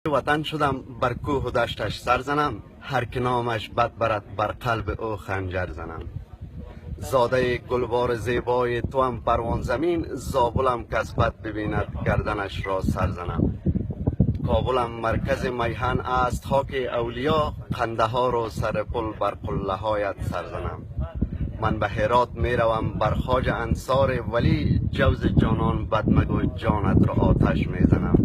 وطن شدم بر کوه و دشتش سر زنم، هر که نامش بد برد بر قلب او خنجر زنم. زاده گلبار زیبای تو هم پروان زمین، زابلم کسبت ببیند گردنش را سر زنم. کابلم مرکز میهن است خاک اولیا، خنده ها رو سر پل بر قله هایت سر زنم. من به هرات می روم بر خواجه انصار ولی، جوز جانان بد مگو جانت را آتش می زنم.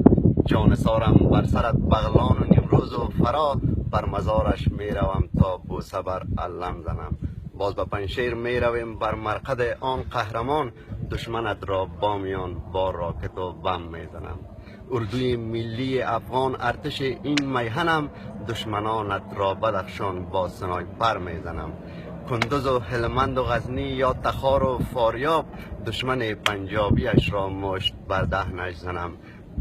جان سارم بر سرت بغلان و نیمروز و فرا، بر مزارش می روم تا بوسه بر علم زنم. باز به پنشیر می رویم بر مرقد آن قهرمان، دشمنت را بامیان با راکت و بم می زنم. اردوی ملی افغان ارتش این میهنم، دشمنانت را بدخشان با سنایپر می زنم. کندوز و هلمند و غزنی یا تخار و فاریاب، دشمن پنجابیش را مشت بر دهنش زنم.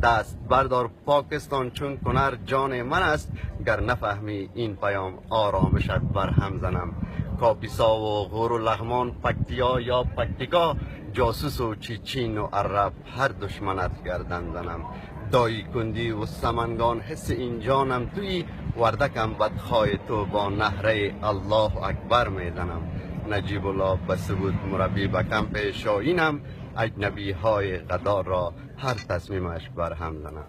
دست بردار پاکستان چون کنر جان من است، گر نفهمی این پیام آرامشت بر هم زنم. کاپیسا و غور و لغمان، پکتیا یا پکتیکا، جاسوس و چیچین و عرب هر دشمنت گردن زنم. دایی کندی و سمنگان حس این جانم توی، وردکم بدخواه تو با نهره الله اکبر میزنم. نجیب الله به ثبوت مربی به کمپ شاهینم، اجنبی های قدار را هر تصمیمش بر هم زنم.